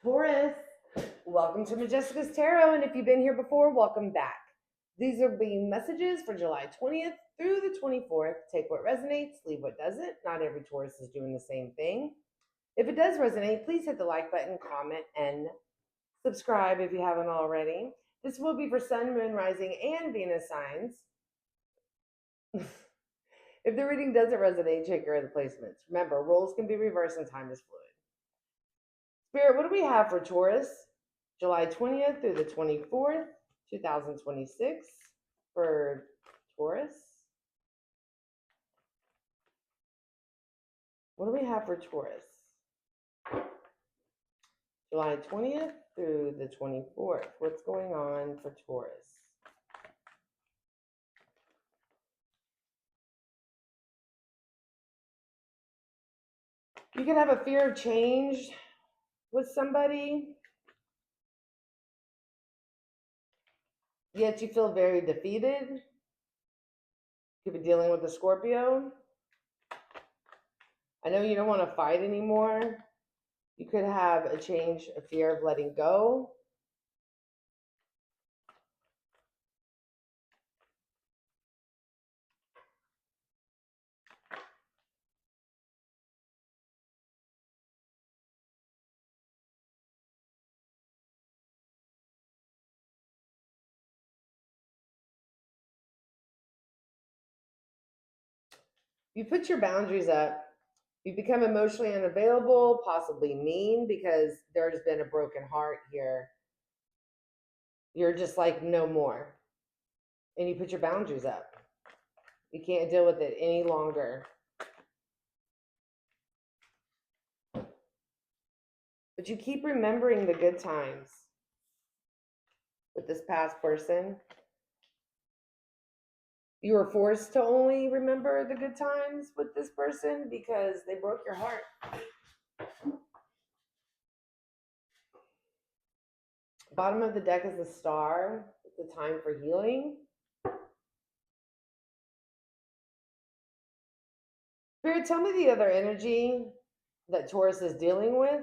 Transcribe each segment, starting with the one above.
Taurus, welcome to Majesticas Tarot, and if you've been here before, welcome back. These are being messages for July 20th through the 24th. Take what resonates, leave what doesn't. Not every Taurus is doing the same thing. If it does resonate, please hit the like button, comment, and subscribe if you haven't already. This will be for Sun, Moon, Rising, and Venus signs. If the reading doesn't resonate, check your other placements. Remember, roles can be reversed and time is fluid. Spirit, what do we have for Taurus? July 20th through the 24th, 2026 for Taurus. What do we have for Taurus? July 20th through the 24th. What's going on for Taurus? You could have a fear of change with somebody, yet you feel very defeated. You could be dealing with a Scorpio. I know you don't want to fight anymore. You could have a change, a fear of letting go. You put your boundaries up. You become emotionally unavailable, possibly mean, because there's been a broken heart here. You're just like, no more. And you put your boundaries up. You can't deal with it any longer. But you keep remembering the good times with this past person. You were forced to only remember the good times with this person because they broke your heart. Bottom of the deck is the Star. It's a time for healing. Spirit, tell me the other energy that Taurus is dealing with.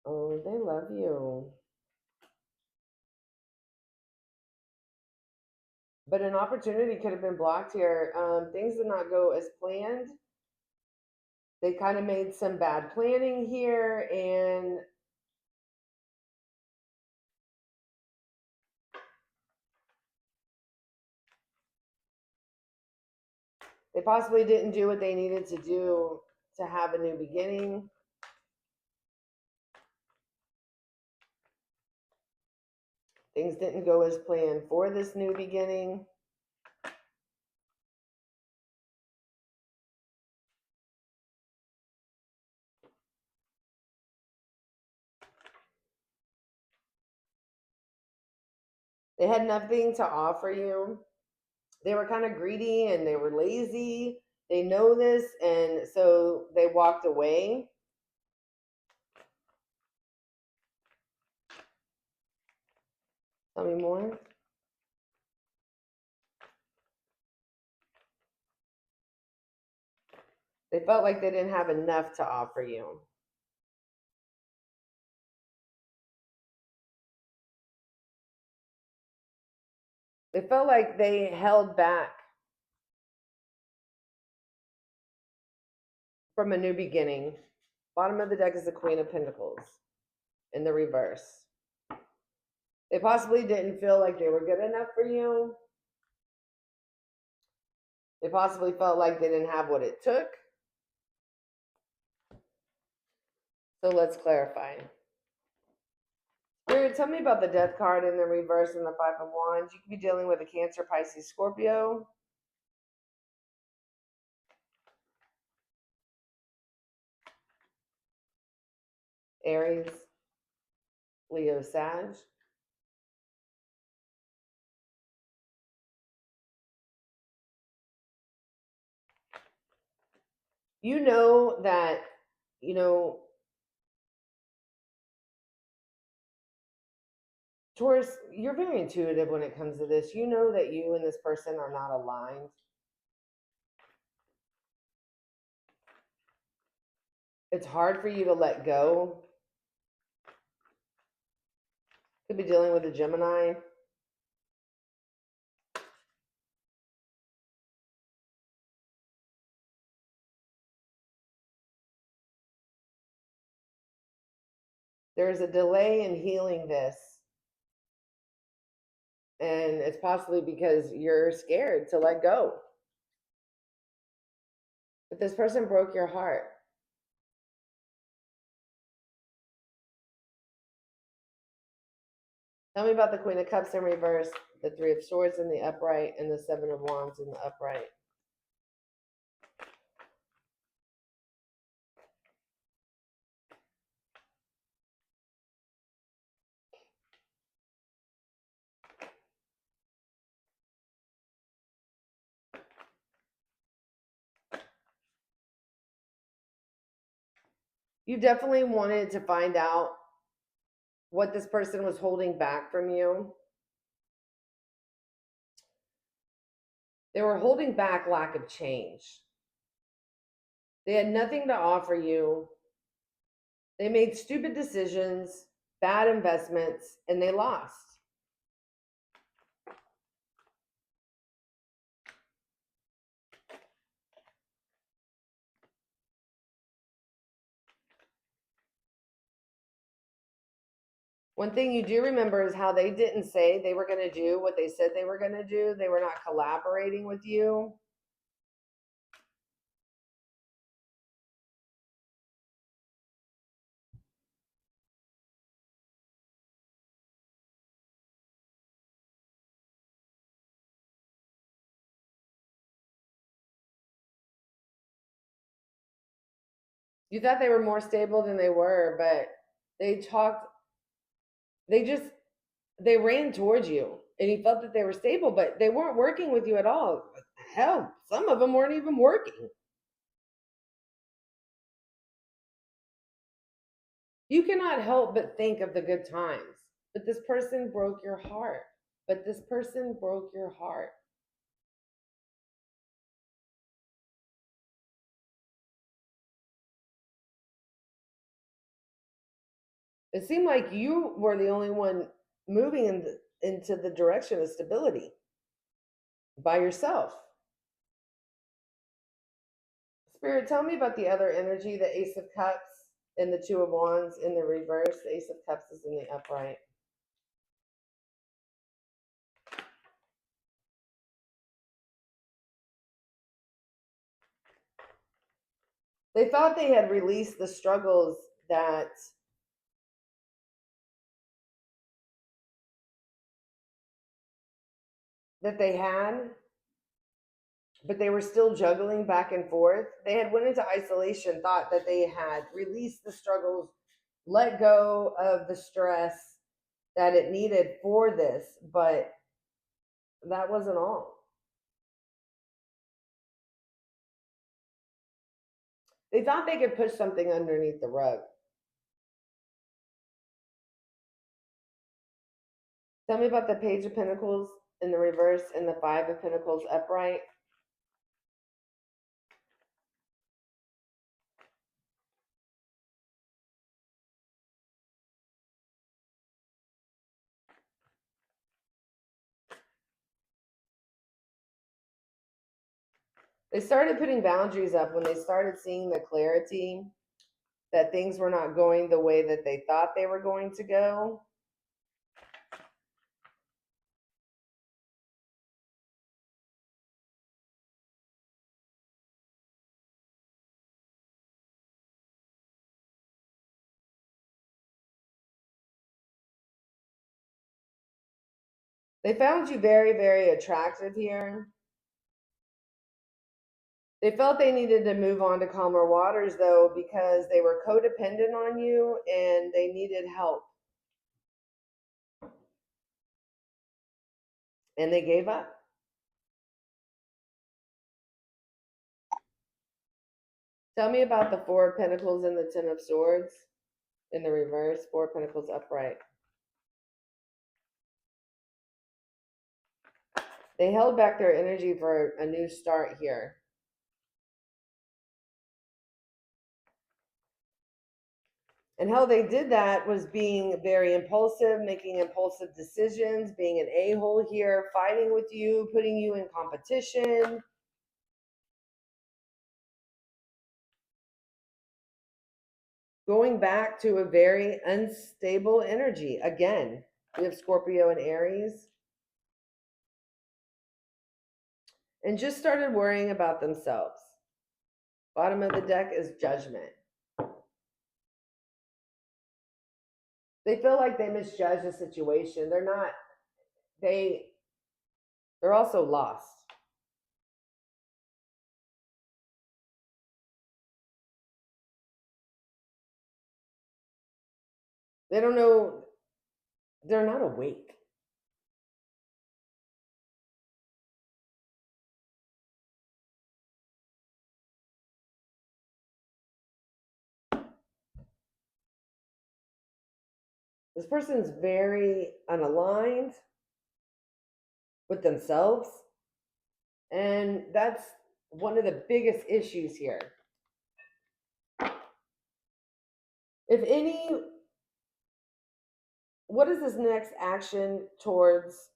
Oh, they love you. But an opportunity could have been blocked here. Things did not go as planned. They kind of made some bad planning here, and they possibly didn't do what they needed to do to have a new beginning. Things didn't go as planned for this new beginning. They had nothing to offer you. They were kind of greedy and they were lazy. They know this, and so they walked away. Tell me more. They felt like they didn't have enough to offer you. They felt like they held back from a new beginning. Bottom of the deck is the Queen of Pentacles in the reverse. They possibly didn't feel like they were good enough for you. They possibly felt like they didn't have what it took. So let's clarify. Spirit, tell me about the Death card in the reverse and the Five of Wands. You could be dealing with a Cancer, Pisces, Scorpio. Aries, Leo, Sag. You know that, Taurus, you're very intuitive when it comes to this. You know that you and this person are not aligned. It's hard for you to let go. Could be dealing with a Gemini. There's a delay in healing this. And it's possibly because you're scared to let go. But this person broke your heart. Tell me about the Queen of Cups in reverse, the Three of Swords in the upright, and the Seven of Wands in the upright. You definitely wanted to find out what this person was holding back from you. They were holding back lack of change. They had nothing to offer you. They made stupid decisions, bad investments, and they lost. One thing you do remember is how they didn't say they were going to do what they said they were going to do. They were not collaborating with you. You thought they were more stable than they were, but they ran towards you and you felt that they were stable, but they weren't working with you at all. Hell, some of them weren't even working. You cannot help but think of the good times, but this person broke your heart. But this person broke your heart. It seemed like you were the only one moving into the direction of stability by yourself. Spirit, tell me about the other energy, the Ace of Cups and the Two of Wands in the reverse. The Ace of Cups is in the upright. They thought they had released the struggles that they had, but they were still juggling back and forth. They had went into isolation, thought that they had released the struggles, let go of the stress that it needed for this, but that wasn't all. They thought they could push something underneath the rug. Tell me about the Page of Pentacles in the reverse and the Five of Pentacles upright. They started putting boundaries up when they started seeing the clarity that things were not going the way that they thought they were going to go. They found you very, very attractive here. They felt they needed to move on to calmer waters, though, because they were codependent on you and they needed help. And they gave up. Tell me about the Four of Pentacles and the Ten of Swords in the reverse, Four of Pentacles upright. They held back their energy for a new start here. And how they did that was being very impulsive, making impulsive decisions, being an a-hole here, fighting with you, putting you in competition. Going back to a very unstable energy. Again, we have Scorpio and Aries. And just started worrying about themselves. Bottom of the deck is Judgment. They feel like they misjudged the situation. They're not, they're also lost. They don't know, they're not awake. This person's very unaligned with themselves. And that's one of the biggest issues here. If any, what is this next action towards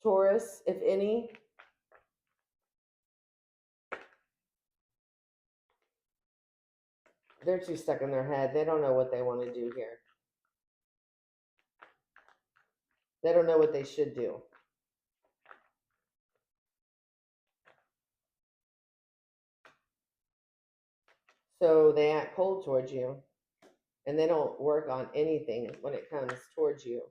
Taurus, if any? They're too stuck in their head. They don't know what they want to do here. They don't know what they should do. So they act cold towards you, and they don't work on anything when it comes towards you.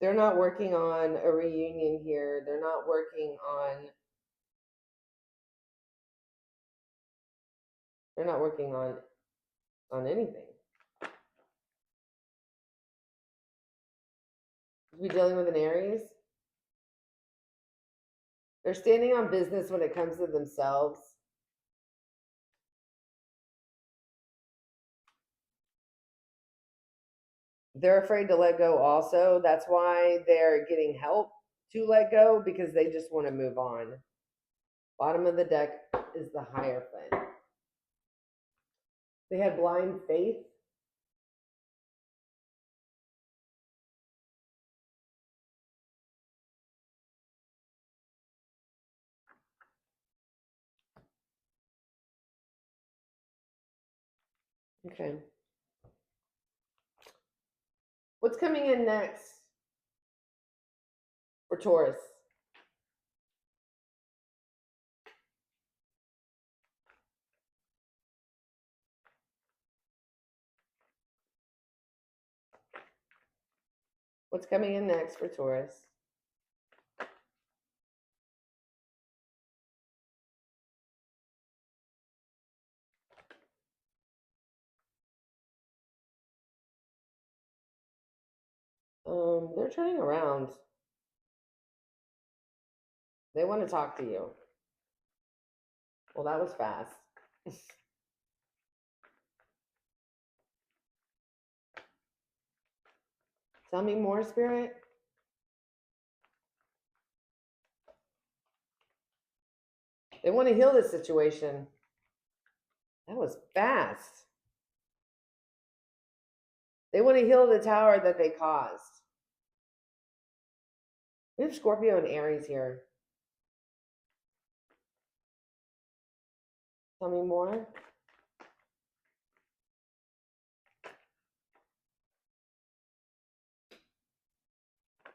They're not working on a reunion here. They're not working on, they're not working on anything. Be dealing with an Aries. They're standing on business when it comes to themselves. They're afraid to let go also. That's why they're getting help to let go, because they just want to move on. Bottom of the deck is the Hierophant. They had blind faith. Okay. What's coming in next for Taurus? What's coming in next for Taurus? They're turning around. They want to talk to you. Well, that was fast. Tell me more, Spirit. They want to heal this situation. That was fast. They want to heal the tower that they caused. We have Scorpio and Aries here. Tell me more.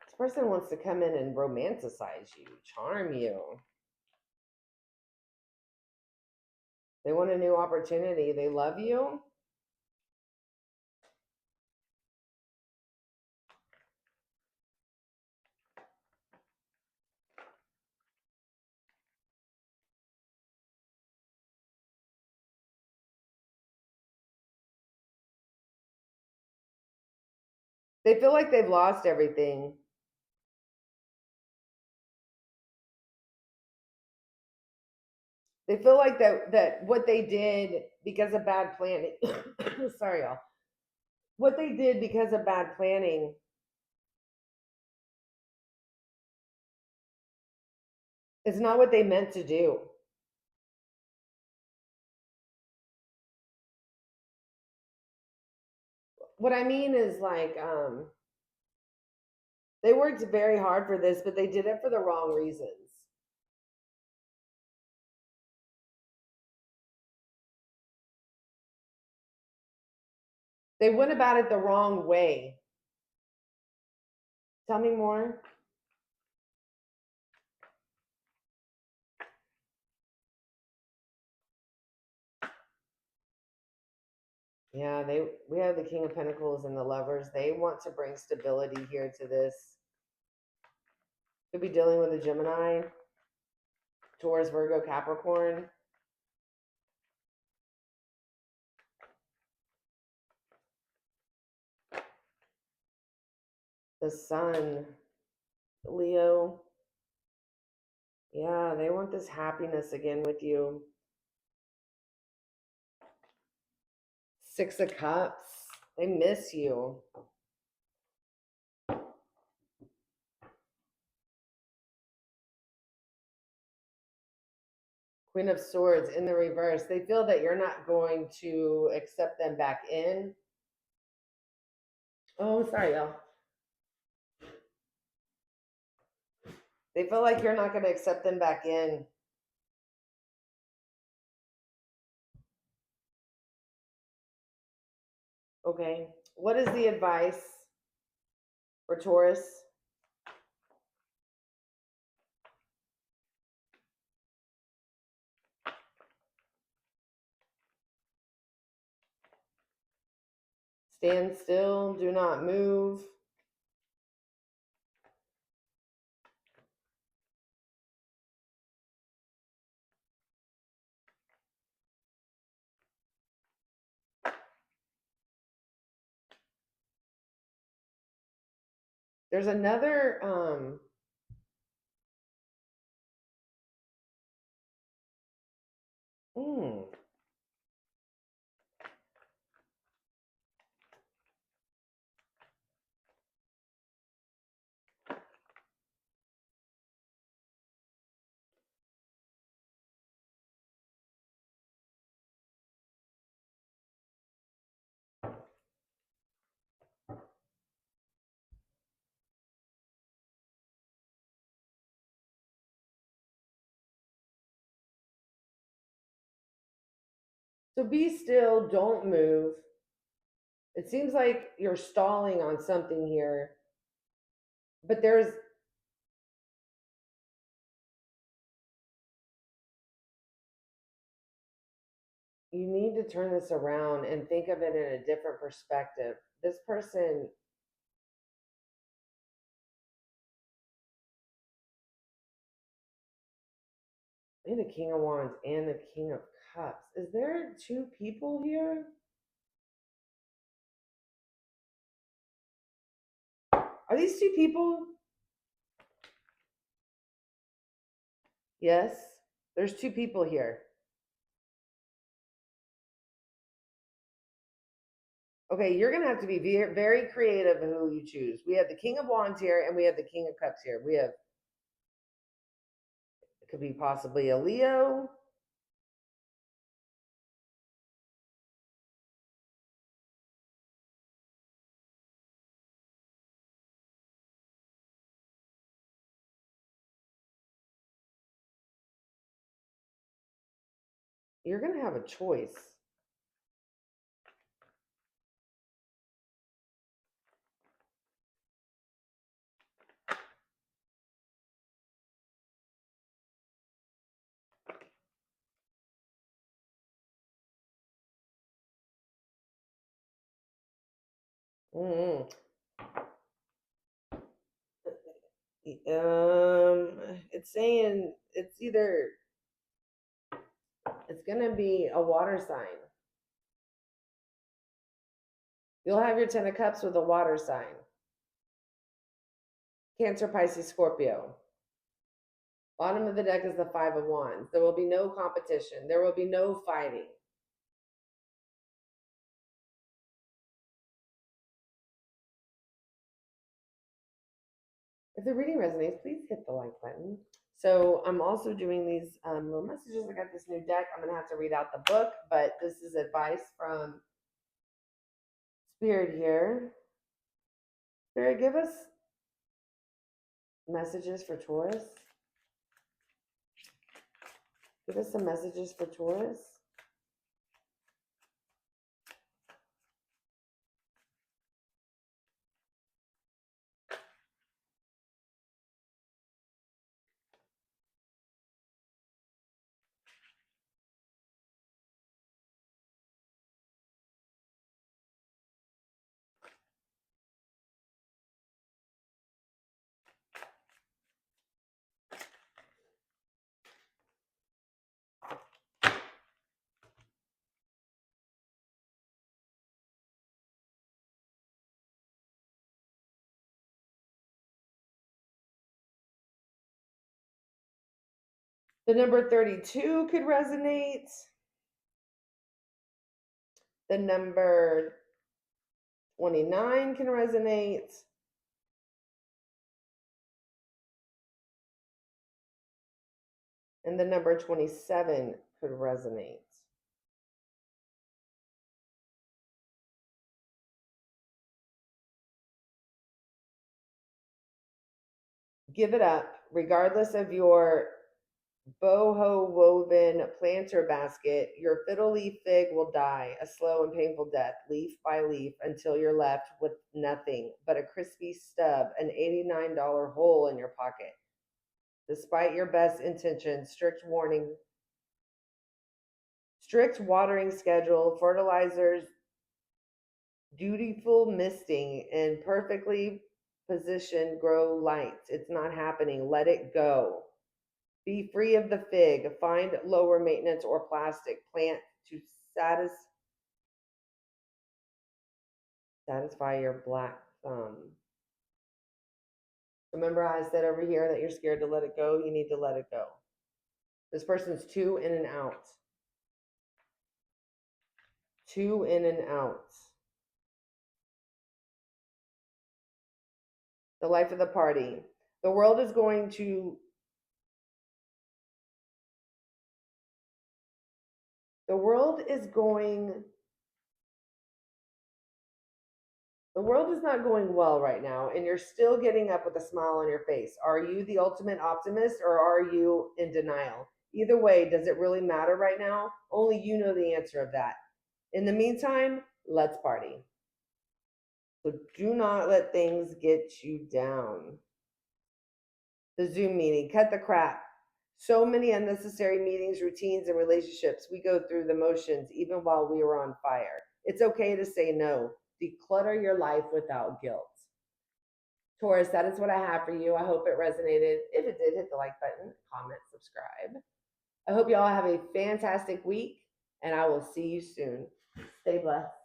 This person wants to come in and romanticize you, charm you. They want a new opportunity. They love you. They feel like they've lost everything. They feel like that what they did because of bad planning. Sorry, y'all. What they did because of bad planning It's not what they meant to do. What I mean is like, they worked very hard for this, but they did it for the wrong reasons. They went about it the wrong way. Tell me more. Yeah, we have the King of Pentacles and the Lovers. They want to bring stability here to this. Could be dealing with a Gemini, Taurus, Virgo, Capricorn. The Sun, Leo. Yeah, they want this happiness again with you. Six of Cups. They miss you. Queen of Swords in the reverse. They feel that you're not going to accept them back in. Oh, sorry, y'all. They feel like you're not going to accept them back in. Okay. What is the advice for Taurus? Stand still. Do not move. There's another so be still, don't move. It seems like you're stalling on something here. But you need to turn this around and think of it in a different perspective. This person, and the King of Wands and the King of Cups. Is there two people here? Are these two people? Yes, there's two people here. Okay, you're going to have to be very creative in who you choose. We have the King of Wands here, and we have the King of Cups here. We have, it could be possibly a Leo. You're going to have a choice. Mm-hmm. It's saying it's going to be a water sign. You'll have your Ten of Cups with a water sign. Cancer, Pisces, Scorpio. Bottom of the deck is the Five of Wands. There will be no competition. There will be no fighting. If the reading resonates, please hit the like button. So I'm also doing these little messages. I got this new deck. I'm going to have to read out the book, but this is advice from Spirit here. Spirit, give us messages for Taurus. Give us some messages for Taurus. The number 32 could resonate. The number 29 can resonate. And the number 27 could resonate. Give it up, regardless of your boho woven planter basket. Your fiddle leaf fig will die a slow and painful death, leaf by leaf, until you're left with nothing but a crispy stub, an $89 hole in your pocket. Despite your best intentions, strict watering schedule, fertilizers, dutiful misting, and perfectly positioned grow lights. It's not happening. Let it go. Be free of the fig. Find lower maintenance or plastic plant to satisfy your black thumb. Remember how I said over here that you're scared to let it go? You need to let it go. This person's too in and out. Too in and out. The life of the party. The world is going to the world is not going well right now, and you're still getting up with a smile on your face. Are you the ultimate optimist, or are you in denial? Either way, does it really matter right now? Only you know the answer of that. In the meantime, let's party. So do not let things get you down. The Zoom meeting, cut the crap. So many unnecessary meetings, routines, and relationships. We go through the motions even while we were on fire. It's okay to say no. Declutter your life without guilt. Taurus, that is what I have for you. I hope it resonated. If it did, hit the like button, comment, subscribe. I hope you all have a fantastic week, and I will see you soon. Stay blessed.